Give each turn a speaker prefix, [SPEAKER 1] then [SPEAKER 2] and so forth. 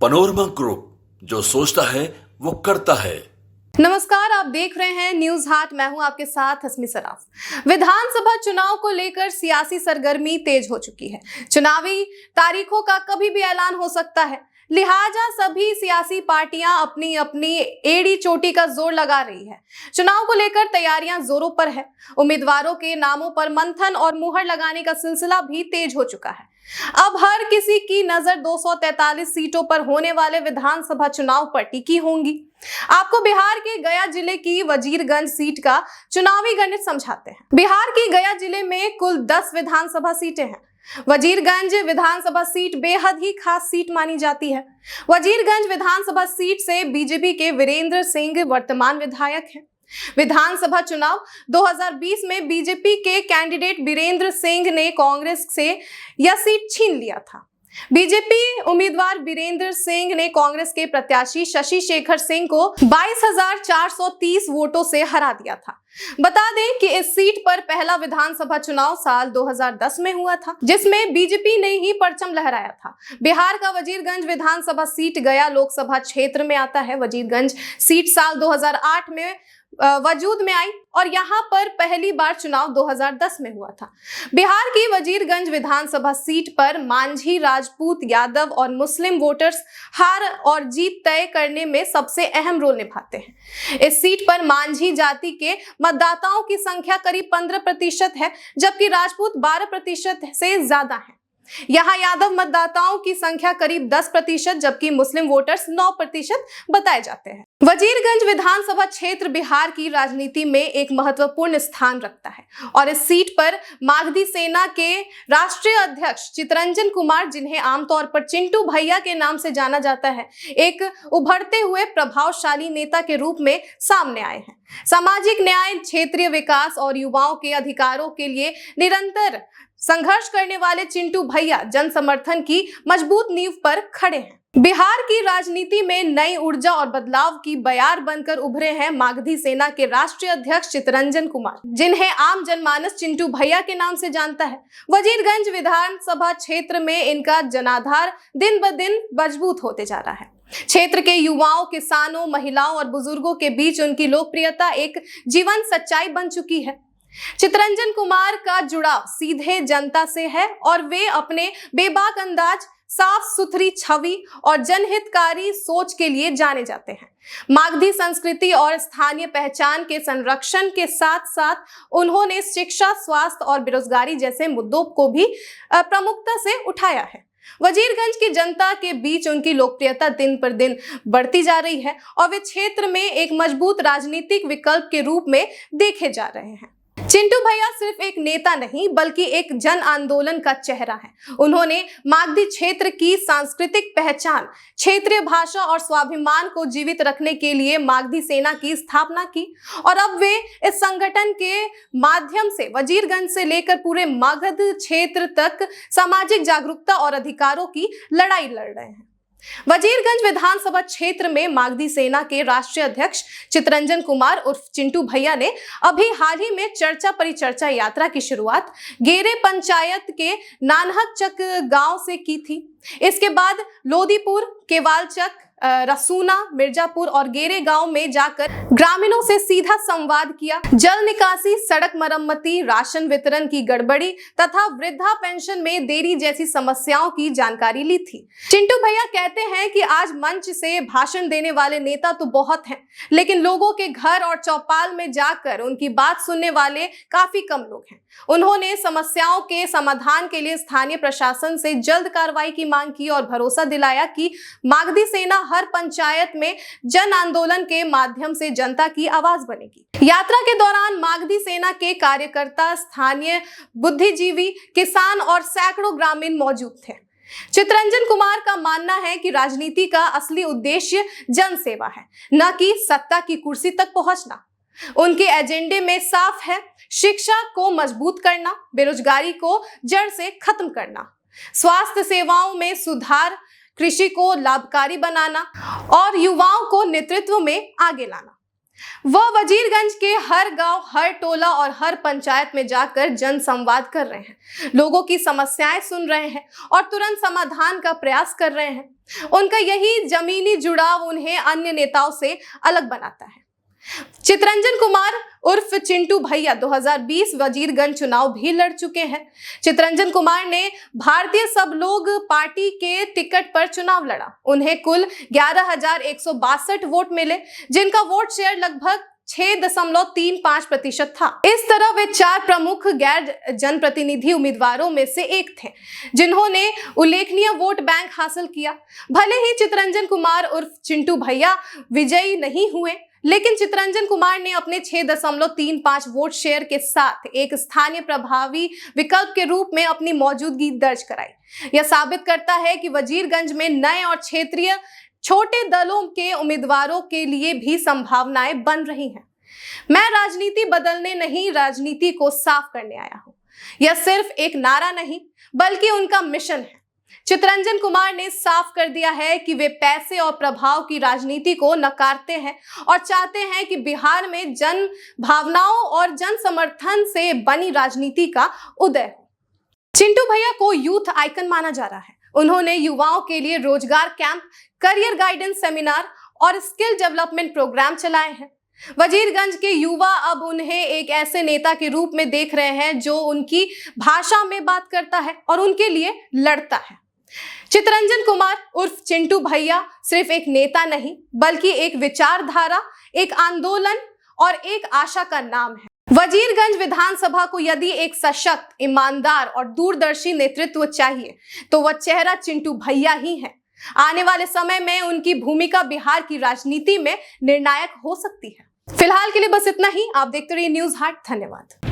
[SPEAKER 1] Panorama group, जो सोचता है वो करता है।
[SPEAKER 2] नमस्कार, आप देख रहे हैं न्यूज हाट। मैं हूं आपके साथ हस्मी सराफ। विधानसभा चुनाव को लेकर सियासी सरगर्मी तेज हो चुकी है। चुनावी तारीखों का कभी भी ऐलान हो सकता है, लिहाजा सभी सियासी पार्टियां अपनी अपनी एड़ी चोटी का जोर लगा रही है। चुनाव को लेकर तैयारियां जोरों पर है। उम्मीदवारों के नामों पर मंथन और मुहर लगाने का सिलसिला भी तेज हो चुका है। अब हर किसी की नजर 243 सीटों पर होने वाले विधानसभा चुनाव पर टिकी होंगी। आपको बिहार के गया जिले की वजीरगंज सीट का चुनावी गणित समझाते हैं। बिहार की गया जिले में कुल 10 विधानसभा सीटें हैं। वजीरगंज विधानसभा सीट बेहद ही खास सीट मानी जाती है। वजीरगंज विधानसभा सीट से बीजेपी के वीरेंद्र सिंह वर्तमान विधायक हैं। विधानसभा चुनाव 2020 में बीजेपी के कैंडिडेट वीरेंद्र सिंह ने कांग्रेस से यह सीट छीन लिया था। बीजेपी उम्मीदवार वीरेंद्र सिंह ने कांग्रेस के प्रत्याशी शशि शेखर सिंह को 22,430 वोटों से हरा दिया था। बता दें कि इस सीट पर पहला विधानसभा चुनाव साल 2010 में हुआ था, जिसमें बीजेपी ने ही परचम लहराया था। बिहार का वजीरगंज विधानसभा सीट गया लोकसभा क्षेत्र में आता है। वजीरगंज सीट साल 2008 में वजूद में आई और यहां पर पहली बार चुनाव 2010 में हुआ था। बिहार की वजीरगंज विधानसभा सीट पर मांझी, राजपूत, यादव और मुस्लिम वोटर्स हार और जीत तय करने में सबसे अहम रोल निभाते हैं। इस सीट पर मांझी जाति के मतदाताओं की संख्या करीब 15% है, जबकि राजपूत 12% से ज्यादा है। यहाँ यादव मतदाताओं की संख्या करीब 10%, जबकि मुस्लिम वोटर्स 9% बताए जाते हैं। वजीरगंज विधानसभा क्षेत्र बिहार की राजनीति में एक महत्वपूर्ण स्थान रखता है और इस सीट पर मागधी सेना के राष्ट्रीय अध्यक्ष चितरंजन कुमार, जिन्हें आमतौर पर चिंटू भैया के नाम से जाना जाता है, एक उभरते हुए प्रभावशाली नेता के रूप में सामने आए हैं। सामाजिक न्याय, क्षेत्रीय विकास और युवाओं के अधिकारों के लिए निरंतर संघर्ष करने वाले चिंटू भैया जन समर्थन की मजबूत नींव पर खड़े हैं। बिहार की राजनीति में नई ऊर्जा और बदलाव की बयार बनकर उभरे हैं मागधी सेना के राष्ट्रीय अध्यक्ष चितरंजन कुमार, जिन्हें आम जनमानस चिंटू भैया के नाम से जानता है। वजीरगंज विधानसभा क्षेत्र में इनका जनाधार दिन ब दिन मजबूत होते जा रहा है। क्षेत्र के युवाओं, किसानों, महिलाओं और बुजुर्गों के बीच उनकी लोकप्रियता एक जीवंत सच्चाई बन चुकी है। चितरंजन कुमार का जुड़ाव सीधे जनता से है और वे अपने बेबाक अंदाज, साफ सुथरी छवि और जनहितकारी सोच के लिए जाने जाते हैं। मागधी संस्कृति और स्थानीय पहचान के संरक्षण के साथ साथ उन्होंने शिक्षा, स्वास्थ्य और बेरोजगारी जैसे मुद्दों को भी प्रमुखता से उठाया है। वजीरगंज की जनता के बीच उनकी लोकप्रियता दिन पर दिन बढ़ती जा रही है और वे क्षेत्र में एक मजबूत राजनीतिक विकल्प के रूप में देखे जा रहे हैं। चिंटू भैया सिर्फ एक नेता नहीं, बल्कि एक जन आंदोलन का चेहरा है। उन्होंने मागधी क्षेत्र की सांस्कृतिक पहचान, क्षेत्रीय भाषा और स्वाभिमान को जीवित रखने के लिए मागधी सेना की स्थापना की और अब वे इस संगठन के माध्यम से वजीरगंज से लेकर पूरे मगध क्षेत्र तक सामाजिक जागरूकता और अधिकारों की लड़ाई लड़ रहे हैं। वजीरगंज विधानसभा क्षेत्र में मागधी सेना के राष्ट्रीय अध्यक्ष चितरंजन कुमार उर्फ चिंटू भैया ने अभी हाल ही में चर्चा परिचर्चा यात्रा की शुरुआत गेरे पंचायत के नानहकचक गांव से की थी। इसके बाद लोदीपुर, केवालचक, रसूना, मिर्जापुर और गेरे गांव में जाकर ग्रामीणों से सीधा संवाद किया। जल निकासी, सड़क मरम्मती, राशन वितरण की गड़बड़ी तथा वृद्धा पेंशन में देरी जैसी समस्याओं की जानकारी ली थी। चिंटू भैया कहते हैं कि आज मंच से भाषण देने वाले नेता तो बहुत हैं, लेकिन लोगों के घर और चौपाल में जाकर उनकी बात सुनने वाले काफी कम लोग हैं। उन्होंने समस्याओं के समाधान के लिए स्थानीय प्रशासन से जल्द कार्रवाई की मांग की और भरोसा दिलाया कि मागधी सेना हर पंचायत में जन आंदोलन के माध्यम से जनता की आवाज बनेगी। यात्रा के दौरान मागधी सेना के कार्यकर्ता, स्थानीय बुद्धिजीवी, किसान और सैकड़ों ग्रामीण मौजूद थे। चितरंजन कुमार का मानना है कि राजनीति का असली उद्देश्य जन सेवा है, न कि सत्ता की कुर्सी तक पहुंचना। उनके एजेंडे में साफ है शिक्षा को मजबूत करना, बेरोजगारी को जड़ से खत्म करना, स्वास्थ्य सेवाओं में सुधार, कृषि को लाभकारी बनाना और युवाओं को नेतृत्व में आगे लाना। वह वजीरगंज के हर गांव, हर टोला और हर पंचायत में जाकर जन संवाद कर रहे हैं, लोगों की समस्याएं सुन रहे हैं और तुरंत समाधान का प्रयास कर रहे हैं। उनका यही जमीनी जुड़ाव उन्हें अन्य नेताओं से अलग बनाता है। चितरंजन कुमार उर्फ चिंटू भैया 2020 वजीरगंज चुनाव भी लड़ चुके हैं। चितरंजन कुमार ने भारतीय सब लोग पार्टी के टिकट पर चुनाव लड़ा। उन्हें कुल 11,162 वोट मिले, जिनका वोट शेयर लगभग 6.35% था। इस तरह वे 4 प्रमुख गैर जनप्रतिनिधि उम्मीदवारों में से एक थे, जिन्होंने उल्लेखनीय वोट बैंक हासिल किया। भले ही चितरंजन कुमार उर्फ चिंटू भैया विजयी नहीं हुए, लेकिन चितरंजन कुमार ने अपने 6.35 वोट शेयर के साथ एक स्थानीय प्रभावी विकल्प के रूप में अपनी मौजूदगी दर्ज कराई। यह साबित करता है कि वजीरगंज में नए और क्षेत्रीय छोटे दलों के उम्मीदवारों के लिए भी संभावनाएं बन रही हैं। मैं राजनीति बदलने नहीं, राजनीति को साफ करने आया हूं। यह सिर्फ एक नारा नहीं, बल्कि उनका मिशन है। चितरंजन कुमार ने साफ कर दिया है कि वे पैसे और प्रभाव की राजनीति को नकारते हैं और चाहते हैं कि बिहार में जन भावनाओं और जन समर्थन से बनी राजनीति का उदय हो। चिंटू भैया को यूथ आइकन माना जा रहा है। उन्होंने युवाओं के लिए रोजगार कैंप, करियर गाइडेंस सेमिनार और स्किल डेवलपमेंट प्रोग्राम चलाए हैं। वजीरगंज के युवा अब उन्हें एक ऐसे नेता के रूप में देख रहे हैं जो उनकी भाषा में बात करता है और उनके लिए लड़ता है। चितरंजन कुमार उर्फ चिंटू भैया सिर्फ एक नेता नहीं, बल्कि एक विचारधारा, एक आंदोलन और एक आशा का नाम है। वजीरगंज विधानसभा को यदि एक सशक्त, ईमानदार और दूरदर्शी नेतृत्व चाहिए, तो वह चेहरा चिंटू भैया ही है। आने वाले समय में उनकी भूमिका बिहार की राजनीति में निर्णायक हो सकती है। फिलहाल के लिए बस इतना ही। आप देखते रहिए न्यूज़ हाट। धन्यवाद।